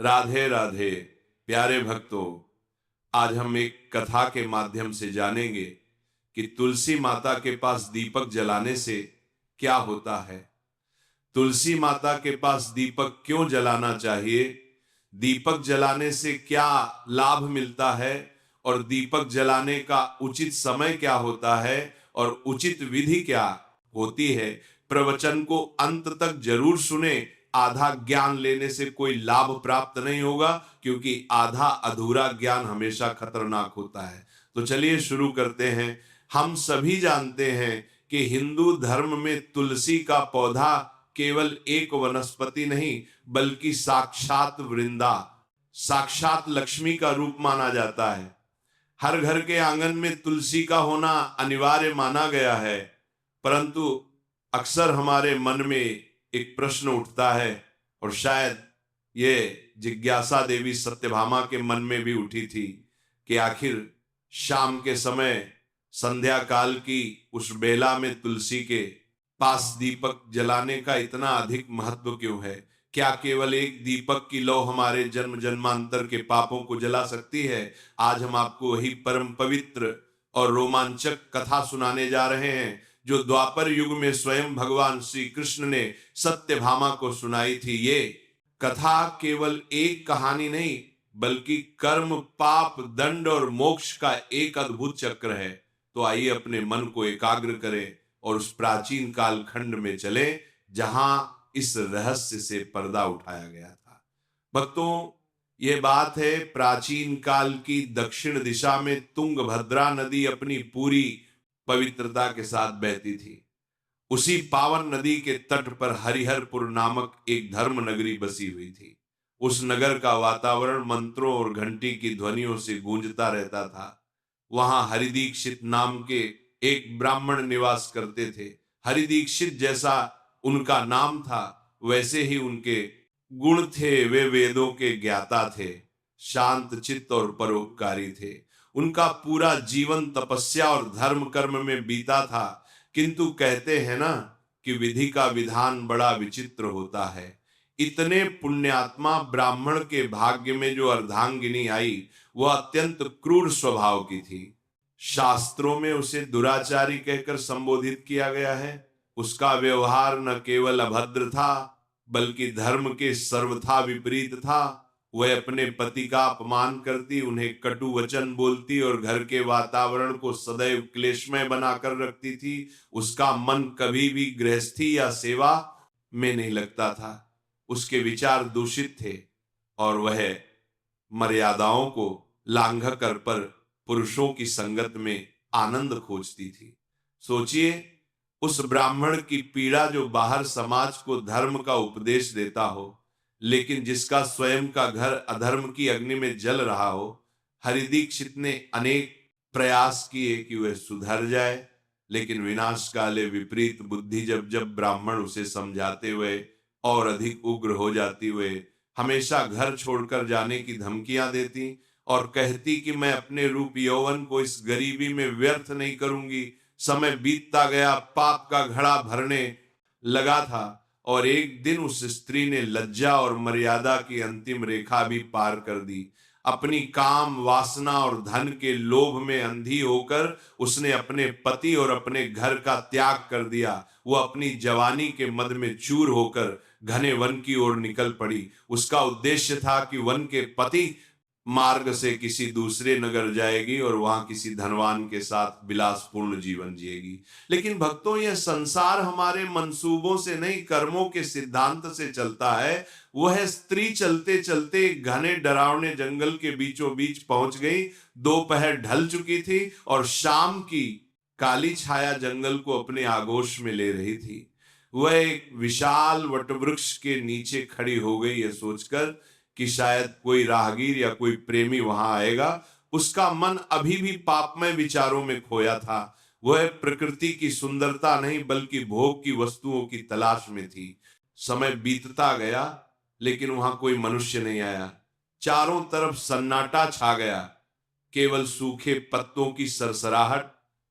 राधे राधे प्यारे भक्तों। आज हम एक कथा के माध्यम से जानेंगे कि तुलसी माता के पास दीपक जलाने से क्या होता है। तुलसी माता के पास दीपक क्यों जलाना चाहिए, दीपक जलाने से क्या लाभ मिलता है और दीपक जलाने का उचित समय क्या होता है और उचित विधि क्या होती है। प्रवचन को अंत तक जरूर सुने। आधा ज्ञान लेने से कोई लाभ प्राप्त नहीं होगा, क्योंकि आधा अधूरा ज्ञान हमेशा खतरनाक होता है। तो चलिए शुरू करते हैं। हम सभी जानते हैं कि हिंदू धर्म में तुलसी का पौधा केवल एक वनस्पति नहीं, बल्कि साक्षात वृंदा, साक्षात लक्ष्मी का रूप माना जाता है। हर घर के आंगन में तुलसी का होना अनिवार्य माना गया है। परंतु अक्सर हमारे मन में एक प्रश्न उठता है, और शायद ये जिज्ञासा देवी सत्यभामा के मन में भी उठी थी कि आखिर शाम के समय संध्या काल की उस बेला में तुलसी के पास दीपक जलाने का इतना अधिक महत्व क्यों है। क्या केवल एक दीपक की लौ हमारे जन्म जन्मांतर के पापों को जला सकती है। आज हम आपको वही परम पवित्र और रोमांचक कथा सुनाने जा रहे हैं, जो द्वापर युग में स्वयं भगवान श्री कृष्ण ने सत्यभामा को सुनाई थी। ये कथा केवल एक कहानी नहीं, बल्कि कर्म, पाप, दंड और मोक्ष का एक अद्भुत चक्र है। तो आइए अपने मन को एकाग्र करें और उस प्राचीन काल खंड में चले, जहां इस रहस्य से पर्दा उठाया गया था। भक्तों, ये बात है प्राचीन काल की। दक्षिण दिशा में तुंगभद्रा नदी अपनी पूरी पवित्रता के साथ बहती थी। उसी पावन नदी के तट पर हरिहरपुर नामक एक धर्म नगरी बसी हुई थी। उस नगर का वातावरण मंत्रों और घंटी की ध्वनियों से गूंजता रहता था। वहां हरिदीक्षित नाम के एक ब्राह्मण निवास करते थे। हरिदीक्षित जैसा उनका नाम था, वैसे ही उनके गुण थे। वे वेदों के ज्ञाता थे, शांत चित्त और परोपकारी थे। उनका पूरा जीवन तपस्या और धर्म कर्म में बीता था। किंतु कहते हैं ना कि विधि का विधान बड़ा विचित्र होता है। इतने पुण्यात्मा ब्राह्मण के भाग्य में जो अर्धांगिनी आई, वह अत्यंत क्रूर स्वभाव की थी। शास्त्रों में उसे दुराचारी कहकर संबोधित किया गया है। उसका व्यवहार न केवल अभद्र था, बल्कि धर्म के सर्वथा विपरीत था। वह अपने पति का अपमान करती, उन्हें कटु वचन बोलती और घर के वातावरण को सदैव क्लेशमय बनाकर रखती थी। उसका मन कभी भी गृहस्थी या सेवा में नहीं लगता था। उसके विचार दूषित थे और वह मर्यादाओं को लांघ कर पर पुरुषों की संगत में आनंद खोजती थी। सोचिए, उस ब्राह्मण की पीड़ा जो बाहर समाज को धर्म का उपदेश देता हो, लेकिन जिसका स्वयं का घर अधर्म की अग्नि में जल रहा हो। हरिदीक्षित ने अनेक प्रयास किए कि वह सुधर जाए, लेकिन विनाश काले विपरीत बुद्धि। जब जब ब्राह्मण उसे समझाते हुए और अधिक उग्र हो जाती, वे हमेशा घर छोड़कर जाने की धमकियां देती और कहती कि मैं अपने रूप यौवन को इस गरीबी में व्यर्थ नहीं करूंगी। समय बीतता गया, पाप का घड़ा भरने लगा था, और एक दिन उस स्त्री ने लज्जा और मर्यादा की अंतिम रेखा भी पार कर दी। अपनी काम वासना और धन के लोभ में अंधी होकर उसने अपने पति और अपने घर का त्याग कर दिया। वो अपनी जवानी के मद में चूर होकर घने वन की ओर निकल पड़ी। उसका उद्देश्य था कि वन के पति मार्ग से किसी दूसरे नगर जाएगी और वहां किसी धनवान के साथ विलासपूर्ण जीवन जिएगी। लेकिन भक्तों, यह संसार हमारे मंसूबों से नहीं, कर्मों के सिद्धांत से चलता है। वह स्त्री चलते चलते घने डरावने जंगल के बीचों बीच पहुंच गई। दोपहर ढल चुकी थी और शाम की काली छाया जंगल को अपने आगोश में ले रही थी। वह एक विशाल वटवृक्ष के नीचे खड़ी हो गई, यह सोचकर कि शायद कोई राहगीर या कोई प्रेमी वहां आएगा। उसका मन अभी भी पापमय विचारों में खोया था। वह प्रकृति की सुंदरता नहीं, बल्कि भोग की वस्तुओं की तलाश में थी। समय बीतता गया, लेकिन वहां कोई मनुष्य नहीं आया। चारों तरफ सन्नाटा छा गया। केवल सूखे पत्तों की सरसराहट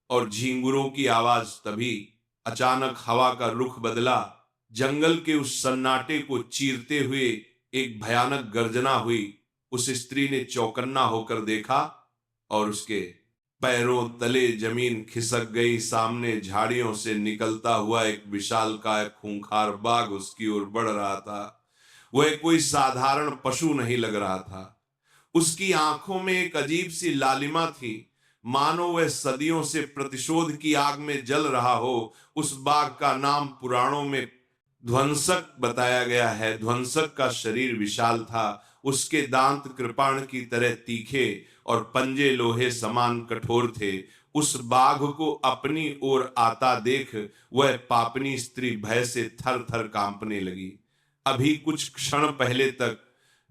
और झींगुरों की आवाज। तभी अचानक हवा का रुख बदला। जंगल के उस सन्नाटे को चीरते हुए एक भयानक गर्जना हुई। उस स्त्री ने चौकन्ना होकर देखा और उसके पैरों तले जमीन खिसक गई। सामने झाड़ियों से निकलता हुआ एक विशालकाय खूंखार बाघ उसकी ओर बढ़ रहा था। वह कोई साधारण पशु नहीं लग रहा था। उसकी आंखों में एक अजीब सी लालिमा थी, मानो वह सदियों से प्रतिशोध की आग में जल रहा हो। उस बाघ का नाम पुराणों में ध्वंसक बताया गया है। ध्वंसक का शरीर विशाल था, उसके दांत कृपाण की तरह तीखे और पंजे लोहे समान कठोर थे। उस बाघ को अपनी ओर आता देख वह पापनी स्त्री भय से थर थर कांपने लगी। अभी कुछ क्षण पहले तक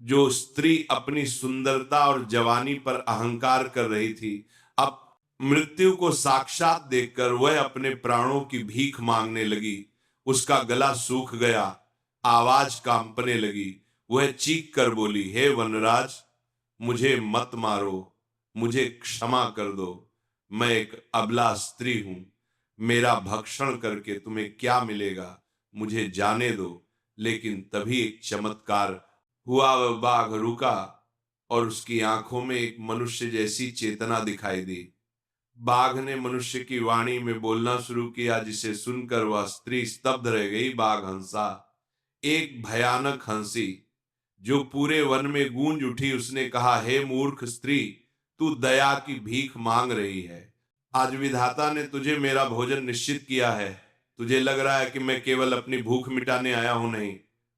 जो स्त्री अपनी सुंदरता और जवानी पर अहंकार कर रही थी, अब मृत्यु को साक्षात देखकर वह अपने प्राणों की भीख मांगने लगी। उसका गला सूख गया, आवाज कांपने लगी। वह चीख कर बोली, हे वनराज, मुझे मत मारो, मुझे क्षमा कर दो। मैं एक अबला स्त्री हूं। मेरा भक्षण करके तुम्हें क्या मिलेगा, मुझे जाने दो। लेकिन तभी एक चमत्कार हुआ। वह बाघ रुका और उसकी आंखों में एक मनुष्य जैसी चेतना दिखाई दी। बाघ ने मनुष्य की वाणी में बोलना शुरू किया, जिसे सुनकर वह स्त्री स्तब्ध रह गई। बाघ हंसा, एक भयानक हंसी जो पूरे वन में गूंज उठी। उसने कहा, हे मूर्ख स्त्री, तू दया की भीख मांग रही है। आज विधाता ने तुझे मेरा भोजन निश्चित किया है। तुझे लग रहा है कि मैं केवल अपनी भूख मिटाने आया हूं, नहीं,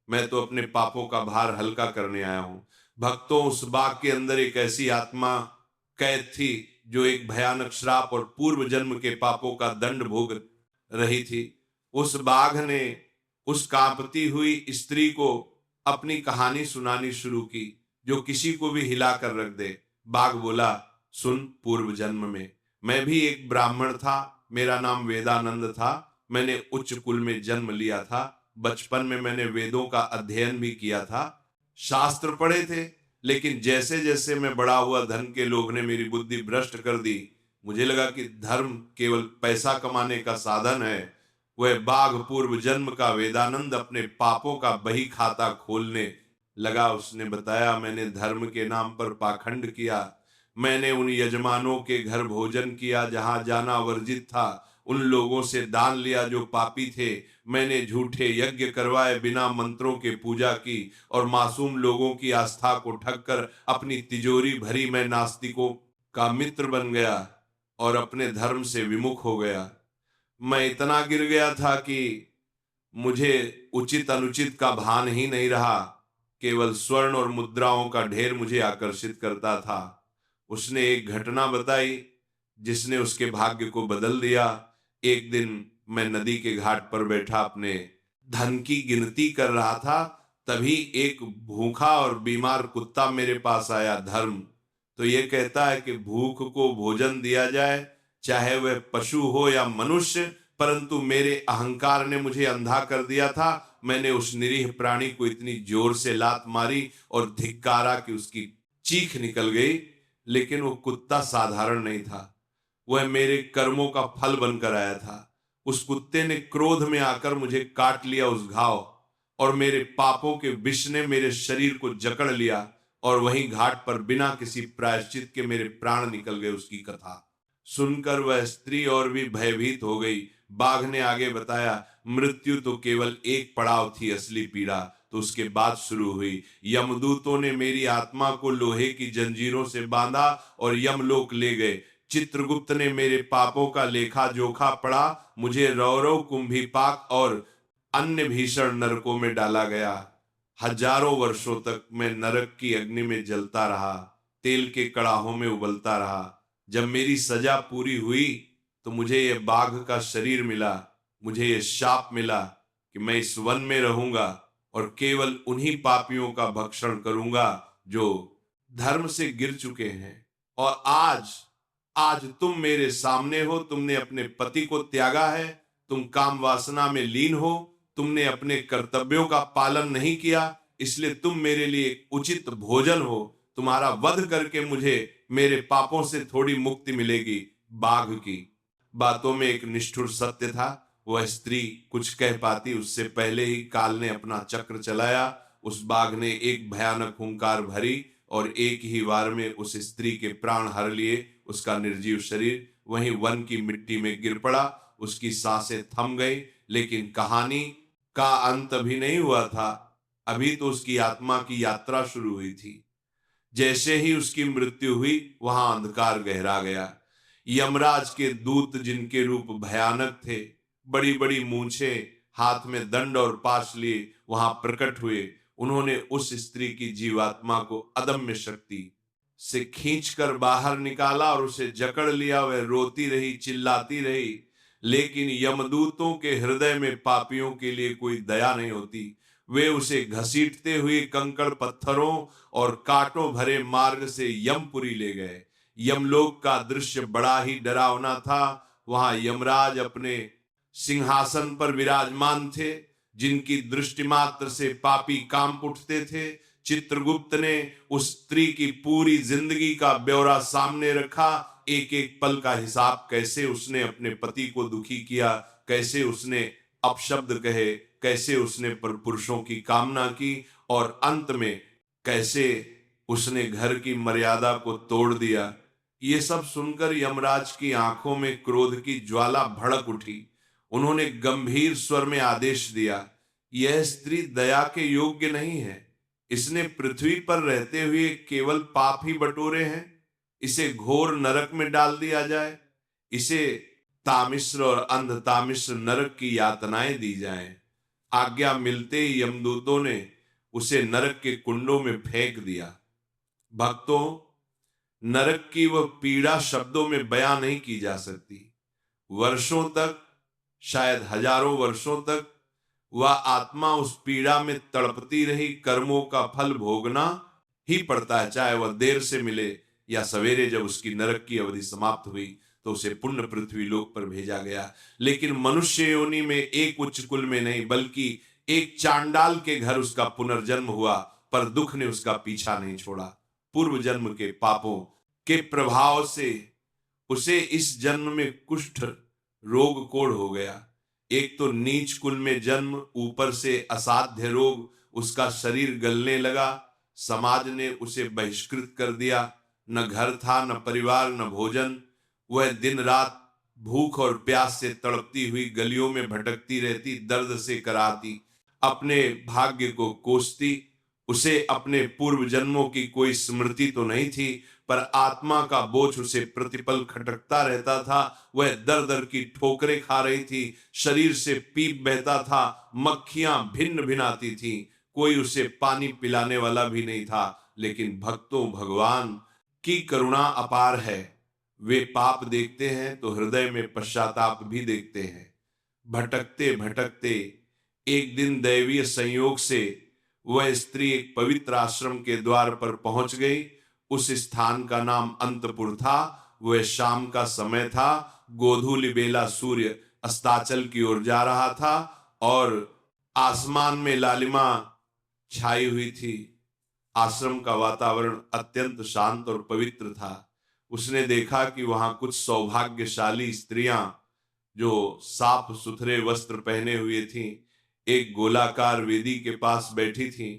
मैं तो अपने पापों का भार हल्का करने आया हूं। भक्तों, उस बाघ के अंदर एक ऐसी आत्मा कैद थी जो एक भयानक श्राप और पूर्व जन्म के पापों का दंड भोग रही थी। उस बाघ ने उस कांपती हुई स्त्री को अपनी कहानी सुनानी शुरू की, जो किसी को भी हिला कर रख दे। बाघ बोला, सुन, पूर्व जन्म में मैं भी एक ब्राह्मण था। मेरा नाम वेदानंद था। मैंने उच्च कुल में जन्म लिया था। बचपन में मैंने वेदों का अध्ययन भी किया था, शास्त्र पढ़े थे। लेकिन जैसे जैसे मैं बड़ा हुआ, धन के लोभ ने मेरी बुद्धि भ्रष्ट कर दी। मुझे लगा कि धर्म केवल पैसा कमाने का साधन है। वह बाघ पूर्व जन्म का वेदानंद अपने पापों का बही खाता खोलने लगा। उसने बताया, मैंने धर्म के नाम पर पाखंड किया। मैंने उन यजमानों के घर भोजन किया जहां जाना वर्जित था। उन लोगों से दान लिया जो पापी थे। मैंने झूठे यज्ञ करवाए, बिना मंत्रों के पूजा की और मासूम लोगों की आस्था को ठगकर अपनी तिजोरी भरी। मैं नास्तिकों का मित्र बन गया और अपने धर्म से विमुख हो गया। मैं इतना गिर गया था कि मुझे उचित अनुचित का भान ही नहीं रहा। केवल स्वर्ण और मुद्राओं का ढेर मुझे आकर्षित करता था। उसने एक घटना बताई जिसने उसके भाग्य को बदल दिया। एक दिन मैं नदी के घाट पर बैठा अपने धन की गिनती कर रहा था। तभी एक भूखा और बीमार कुत्ता मेरे पास आया। धर्म तो ये कहता है कि भूख को भोजन दिया जाए, चाहे वह पशु हो या मनुष्य। परंतु मेरे अहंकार ने मुझे अंधा कर दिया था। मैंने उस निरीह प्राणी को इतनी जोर से लात मारी और धिक्कारा कि उसकी चीख निकल गई। लेकिन वो कुत्ता साधारण नहीं था, वह मेरे कर्मों का फल बनकर आया था। उस कुत्ते ने क्रोध में आकर मुझे काट लिया उस घाव, और मेरे पापों के विष ने मेरे शरीर को जकड़ लिया और वहीं घाट पर बिना किसी प्रायश्चित के मेरे प्राण निकल गए। उसकी कथा सुनकर वह स्त्री और भी भयभीत हो गई। बाघ ने आगे बताया, मृत्यु तो केवल एक पड़ाव थी, असली पीड़ा तो उसके बाद शुरू हुई। यमदूतों ने मेरी आत्मा को लोहे की जंजीरों से बांधा और यमलोक ले गए। चित्रगुप्त ने मेरे पापों का लेखा जोखा पढ़ा। मुझे रौरव, कुंभीपाक और अन्य भीषण नरकों में डाला गया। हजारों वर्षों तक मैं नरक की अग्नि में जलता रहा, तेल के कड़ाहों में उबलता रहा। जब मेरी सजा पूरी हुई तो मुझे यह बाघ का शरीर मिला। मुझे यह शाप मिला कि मैं इस वन में रहूंगा और केवल उन्हीं पापियों का भक्षण करूंगा जो धर्म से गिर चुके हैं। और आज तुम मेरे सामने हो। तुमने अपने पति को त्यागा है, तुम काम वासना में लीन हो, तुमने अपने कर्तव्यों का पालन नहीं किया, इसलिए तुम मेरे लिए उचित भोजन हो। तुम्हारा वध करके मुझे मेरे पापों से थोड़ी मुक्ति मिलेगी। बाघ की बातों में एक निष्ठुर सत्य था। वह स्त्री कुछ कह पाती उससे पहले ही काल ने अपना चक्र चलाया। उस बाघ ने एक भयानक हुंकार भरी और एक ही वार में उस स्त्री के प्राण हर लिए। उसका निर्जीव शरीर वहीं वन की मिट्टी में गिर पड़ा। उसकी सांसें थम गई, लेकिन कहानी का अंत अभी नहीं हुआ था। अभी तो उसकी आत्मा की यात्रा शुरू हुई थी। जैसे ही उसकी मृत्यु हुई, वहां अंधकार गहरा गया। यमराज के दूत, जिनके रूप भयानक थे, बड़ी बड़ी मूंछें, हाथ में दंड और पाश लिए वहां प्रकट हुए। उन्होंने उस स्त्री की जीवात्मा को अदम्य शक्ति से खींचकर बाहर निकाला और उसे जकड़ लिया। वह रोती रही, चिल्लाती रही, लेकिन यमदूतों के हृदय में पापियों के लिए कोई दया नहीं होती। वे उसे घसीटते हुए कंकड़ पत्थरों और कांटों भरे मार्ग से यमपुरी ले गए। यमलोक का दृश्य बड़ा ही डरावना था। वहां यमराज अपने सिंहासन पर विराजमान थे, जिनकी दृष्टि मात्र से पापी कांप उठते थे। चित्रगुप्त ने उस स्त्री की पूरी जिंदगी का ब्यौरा सामने रखा। एक एक पल का हिसाब, कैसे उसने अपने पति को दुखी किया, कैसे उसने अपशब्द कहे, कैसे उसने पर पुरुषों की कामना की, और अंत में कैसे उसने घर की मर्यादा को तोड़ दिया। ये सब सुनकर यमराज की आंखों में क्रोध की ज्वाला भड़क उठी। उन्होंने गंभीर स्वर में आदेश दिया, यह स्त्री दया के योग्य नहीं है। इसने पृथ्वी पर रहते हुए केवल पाप ही बटोरे हैं। इसे घोर नरक में डाल दिया जाए। इसे तामिश्र और अंध तामिश्र नरक की यातनाएं दी जाएं। आज्ञा मिलते ही यमदूतों ने उसे नरक के कुंडों में फेंक दिया। भक्तों, नरक की वह पीड़ा शब्दों में बयां नहीं की जा सकती। वर्षों तक, शायद हजारों वर्षों तक वह आत्मा उस पीड़ा में तड़पती रही। कर्मों का फल भोगना ही पड़ता है, चाहे वह देर से मिले या सवेरे। जब उसकी नरक की अवधि समाप्त हुई तो उसे पुण्य पृथ्वी लोक पर भेजा गया। लेकिन मनुष्य योनि में एक उच्च कुल में नहीं, बल्कि एक चांडाल के घर उसका पुनर्जन्म हुआ, पर दुख ने उसका पीछा नहीं छोड़ा। पूर्व जन्म के पापों के प्रभाव से उसे इस जन्म में कुष्ठ रोग कोढ़ हो गया। एक तो नीच कुल में जन्म, ऊपर से असाध्य रोग, उसका शरीर गलने लगा। समाज ने उसे बहिष्कृत कर दिया। न घर था, न परिवार, न भोजन। वह दिन रात भूख और प्यास से तड़पती हुई गलियों में भटकती रहती, दर्द से कराती, अपने भाग्य को कोसती। उसे अपने पूर्व जन्मों की कोई स्मृति तो नहीं थी, पर आत्मा का बोझ उसे प्रतिपल खटकता रहता था। वह दर दर की ठोकरें खा रही थी, शरीर से पीप बहता था, मक्खियां भिन्न भिन्न आती थी, कोई उसे पानी पिलाने वाला भी नहीं था। लेकिन भक्तों, भगवान की करुणा अपार है। वे पाप देखते हैं तो हृदय में पश्चाताप भी देखते हैं। भटकते भटकते एक दिन दैवीय संयोग से वह स्त्री एक पवित्र आश्रम के द्वार पर पहुंच गई। उस स्थान का नाम अंतपुर था। वह शाम का समय था। गोधूलि बेला सूर्य अस्ताचल की ओर जा रहा था और आसमान में लालिमा छाई हुई थी। आश्रम का वातावरण अत्यंत शांत और पवित्र था। उसने देखा कि वहां कुछ सौभाग्यशाली स्त्रियां, जो साफ सुथरे वस्त्र पहने हुए थीं, एक गोलाकार वेदी के पास बैठी थीं।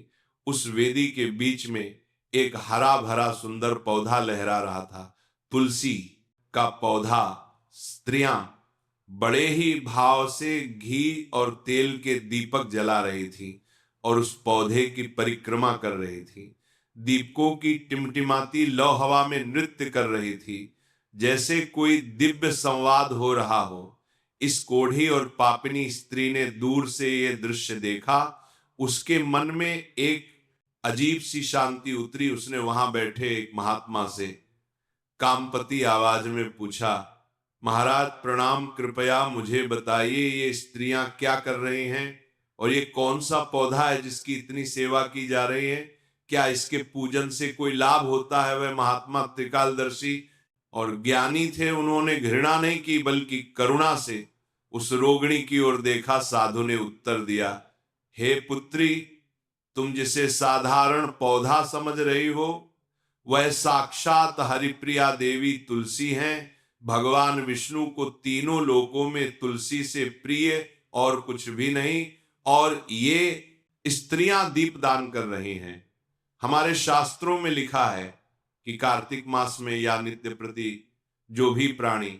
उस वेदी के बीच में एक हरा भरा सुंदर पौधा लहरा रहा था, तुलसी का पौधा। स्त्रियां बड़े ही भाव से घी और तेल के दीपक जला रही थीं और उस पौधे की परिक्रमा कर रही थीं। दीपकों की टिमटिमाती लौ हवा में नृत्य कर रही थी, जैसे कोई दिव्य संवाद हो रहा हो। इस कोढ़ी और पापिनी स्त्री ने दूर से यह दृश्य देखा। उसके मन में एक अजीब सी शांति उतरी। उसने वहां बैठे एक महात्मा से कामपति आवाज में पूछा, महाराज प्रणाम, कृपया मुझे बताइए ये स्त्रियां क्या कर रही हैं और ये कौन सा पौधा है जिसकी इतनी सेवा की जा रही है? क्या इसके पूजन से कोई लाभ होता है? वह महात्मा त्रिकालदर्शी और ज्ञानी थे। उन्होंने घृणा नहीं की बल्कि करुणा से उस रोगिणी की ओर देखा। साधु ने उत्तर दिया, हे पुत्री, तुम जिसे साधारण पौधा समझ रही हो वह साक्षात हरिप्रिया देवी तुलसी हैं। भगवान विष्णु को तीनों लोकों में तुलसी से प्रिय और कुछ भी नहीं। और ये स्त्रियां दीप दान कर रही हैं। हमारे शास्त्रों में लिखा है कि कार्तिक मास में या नित्य प्रति जो भी प्राणी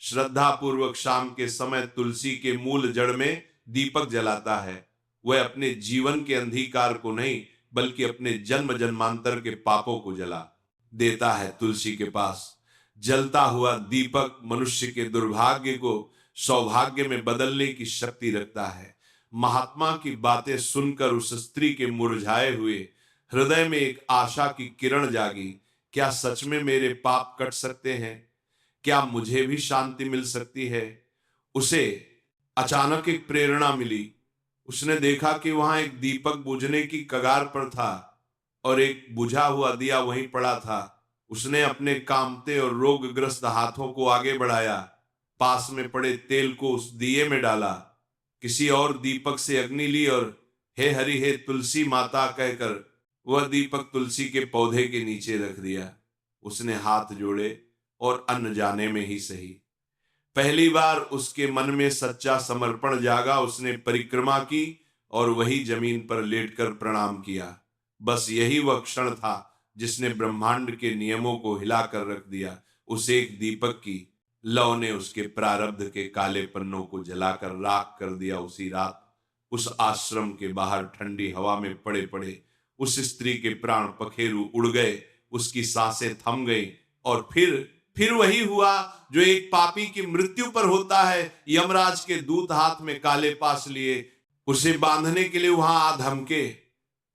श्रद्धा पूर्वक शाम के समय तुलसी के मूल जड़ में दीपक जलाता है, वह अपने जीवन के अंधकार को नहीं बल्कि अपने जन्म जन्मांतर के पापों को जला देता है। तुलसी के पास जलता हुआ दीपक मनुष्य के दुर्भाग्य को सौभाग्य में बदलने की शक्ति रखता है। महात्मा की बातें सुनकर उस स्त्री के मुरझाए हुए हृदय में एक आशा की किरण जागी। क्या सच में मेरे पाप कट सकते हैं? क्या मुझे भी शांति मिल सकती है? उसे अचानक एक प्रेरणा मिली। उसने देखा कि वहां एक दीपक बुझने की कगार पर था और एक बुझा हुआ दिया वहीं पड़ा था। उसने अपने कांपते और रोगग्रस्त हाथों को आगे बढ़ाया, पास में पड़े तेल को उस दिए में डाला, किसी और दीपक से अग्नि ली और हे हरि हे तुलसी माता कहकर वह दीपक तुलसी के पौधे के नीचे रख दिया। उसने हाथ जोड़े और अनजाने में ही सही पहली बार उसके मन में सच्चा समर्पण जागा। उसने परिक्रमा की और वही जमीन पर लेटकर प्रणाम किया। बस यही वह क्षण था जिसने ब्रह्मांड के नियमों को हिलाकर रख दिया। उस एक दीपक की लौ ने उसके प्रारब्ध के काले पन्नों को जलाकर राख कर दिया। उसी रात उस आश्रम के बाहर ठंडी हवा में पड़े पड़े उस स्त्री के प्राण पखेरु उड़ गए, उसकी सांसें थम गई और फिर वही हुआ जो एक पापी की मृत्यु पर होता है। यमराज के दूत हाथ में काले पास लिए उसे बांधने के लिए वहां आ धमके।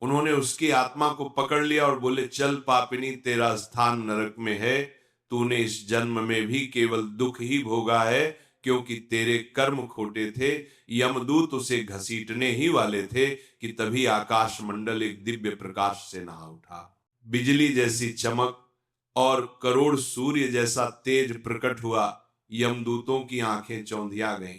उन्होंने उसकी आत्मा को पकड़ लिया और बोले, चल पापिनी, तेरा स्थान नरक में है। तूने इस जन्म में भी केवल दुख ही भोगा है क्योंकि तेरे कर्म खोटे थे। यमदूत उसे घसीटने ही वाले थे कि तभी आकाश मंडल एक दिव्य प्रकाश से नहा उठा। बिजली जैसी चमक और करोड़ सूर्य जैसा तेज प्रकट हुआ। यमदूतों की आंखें चौंधिया गईं।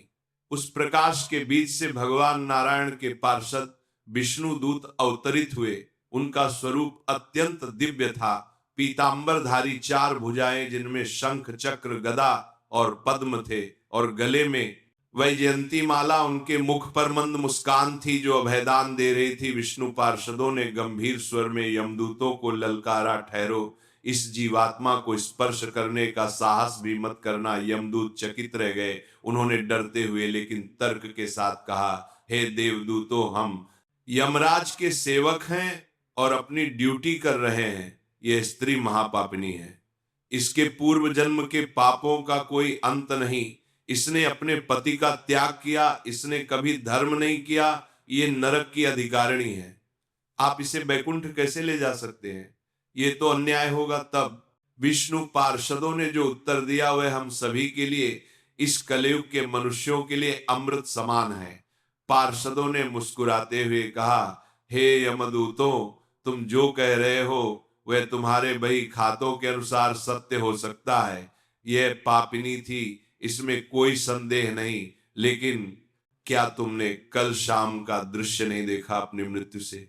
उस प्रकाश के बीच से भगवान नारायण के पार्षद विष्णु दूत अवतरित हुए। उनका स्वरूप अत्यंत दिव्य था। पीतांबरधारी 4 भुजाएं जिनमें शंख चक्र गदा और पद्म थे और गले में वैजयंती माला। उनके मुख पर मंद मुस्कान थी जो अभयदान दे रही थी। विष्णु पार्षदों ने गंभीर स्वर में यमदूतों को ललकारा, ठहरो, इस जीवात्मा को स्पर्श करने का साहस भी मत करना। यमदूत चकित रह गए। उन्होंने डरते हुए लेकिन तर्क के साथ कहा, हे देवदूतों, हम यमराज के सेवक हैं और अपनी ड्यूटी कर रहे हैं। यह स्त्री महापापिनी है। इसके पूर्व जन्म के पापों का कोई अंत नहीं। इसने अपने पति का त्याग किया। इसने कभी धर्म नहीं किया। ये नरक की अधिकारिणी है। आप इसे बैकुंठ कैसे ले जा सकते हैं? ये तो अन्याय होगा। तब विष्णु पार्षदों ने जो उत्तर दिया वह हम सभी के लिए, इस कलयुग के मनुष्यों के लिए अमृत समान है। पार्षदों ने मुस्कुराते हुए कहा, हे यमदूतों, तुम जो कह रहे हो वह तुम्हारे बही खातों के अनुसार सत्य हो सकता है। यह पापिनी थी, इसमें कोई संदेह नहीं। लेकिन क्या तुमने कल शाम का दृश्य नहीं देखा? अपनी मृत्यु से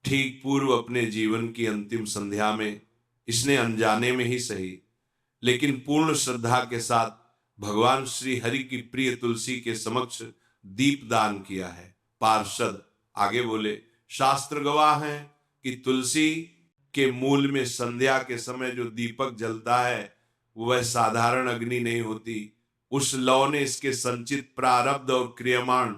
ठीक पूर्व अपने जीवन की अंतिम संध्या में इसने अनजाने में ही सही लेकिन पूर्ण श्रद्धा के साथ भगवान श्री हरि की प्रिय तुलसी के समक्ष दीप दान किया है। पार्षद आगे बोले, शास्त्र गवाह हैं कि तुलसी के मूल में संध्या के समय जो दीपक जलता है वह साधारण अग्नि नहीं होती। उस लौ ने इसके संचित प्रारब्ध और क्रियमाण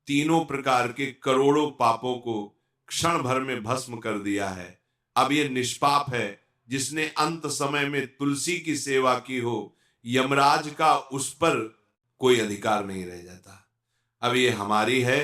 तीनों प्रकार के करोड़ों पापों को क्षण भर में भस्म कर दिया है। अब यह निष्पाप है जिसने अंत समय में तुलसी की सेवा की हो। यमराज का उस पर कोई अधिकार नहीं रह जाता। अब ये हमारी है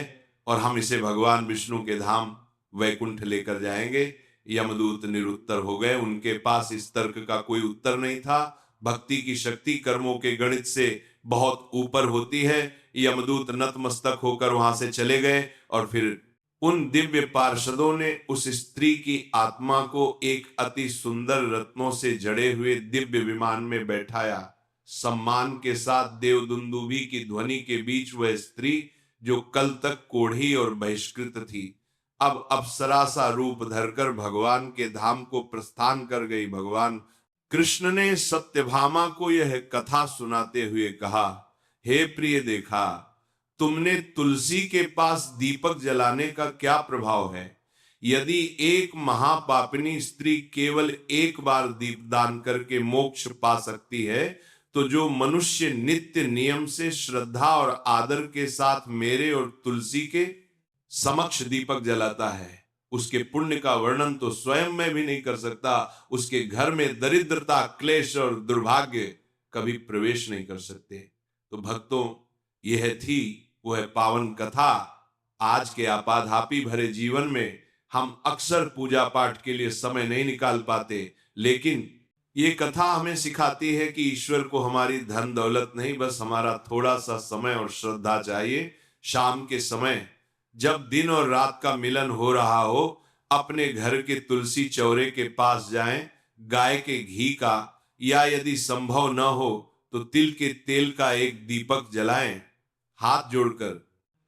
और हम इसे भगवान विष्णु के धाम वैकुंठ लेकर जाएंगे। यमदूत निरुत्तर हो गए। उनके पास इस तर्क का कोई उत्तर नहीं था। भक्ति की शक्ति कर्मों के गणित से बहुत ऊपर होती है। यमदूत नतमस्तक होकर वहां से चले गए और फिर उन दिव्य पार्षदों ने उस स्त्री की आत्मा को एक अति सुंदर रत्नों से जड़े हुए दिव्य विमान में बैठाया। सम्मान के साथ देवदुंदुभी की ध्वनि के बीच वह स्त्री जो कल तक कोढ़ी और बहिष्कृत थी अब अप्सरा सा रूप धरकर भगवान के धाम को प्रस्थान कर गई। भगवान कृष्ण ने सत्यभामा को यह कथा सुनाते हुए कहा, हे प्रिय, देखा तुमने तुलसी के पास दीपक जलाने का क्या प्रभाव है? यदि एक महापापिनी स्त्री केवल एक बार दीपदान करके मोक्ष पा सकती है, तो जो मनुष्य नित्य नियम से श्रद्धा और आदर के साथ मेरे और तुलसी के समक्ष दीपक जलाता है, उसके पुण्य का वर्णन तो स्वयं मैं भी नहीं कर सकता। उसके घर में दरिद्रता, क्लेश और दुर्भाग्य कभी प्रवेश नहीं कर सकते। तो भक्तों, यह थी वह पावन कथा। आज के आपाधापी भरे जीवन में हम अक्सर पूजा पाठ के लिए समय नहीं निकाल पाते, लेकिन ये कथा हमें सिखाती है कि ईश्वर को हमारी धन दौलत नहीं, बस हमारा थोड़ा सा समय और श्रद्धा चाहिए। शाम के समय जब दिन और रात का मिलन हो रहा हो, अपने घर के तुलसी चौरे के पास जाएं, गाय के घी का या यदि संभव न हो तो तिल के तेल का एक दीपक जलाएं। हाथ जोड़कर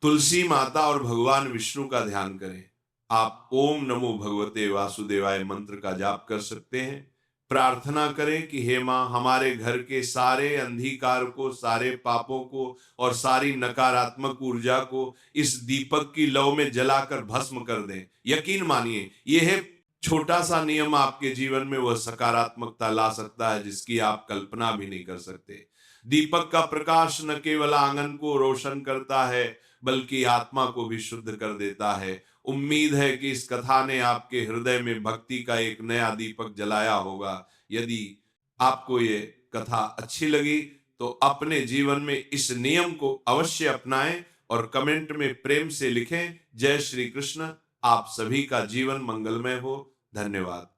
तुलसी माता और भगवान विष्णु का ध्यान करें। आप ओम नमो भगवते वासुदेवाय मंत्र का जाप कर सकते हैं। प्रार्थना करें कि हे मां, हमारे घर के सारे अंधकार को, सारे पापों को और सारी नकारात्मक ऊर्जा को इस दीपक की लौ में जलाकर भस्म कर दें। यकीन मानिए, यह छोटा सा नियम आपके जीवन में वह सकारात्मकता ला सकता है जिसकी आप कल्पना भी नहीं कर सकते। दीपक का प्रकाश न केवल आंगन को रोशन करता है, बल्कि आत्मा को भी शुद्ध कर देता है। उम्मीद है कि इस कथा ने आपके हृदय में भक्ति का एक नया दीपक जलाया होगा। यदि आपको ये कथा अच्छी लगी तो अपने जीवन में इस नियम को अवश्य अपनाएं और कमेंट में प्रेम से लिखें। जय श्री कृष्ण। आप सभी का जीवन मंगलमय हो। धन्यवाद।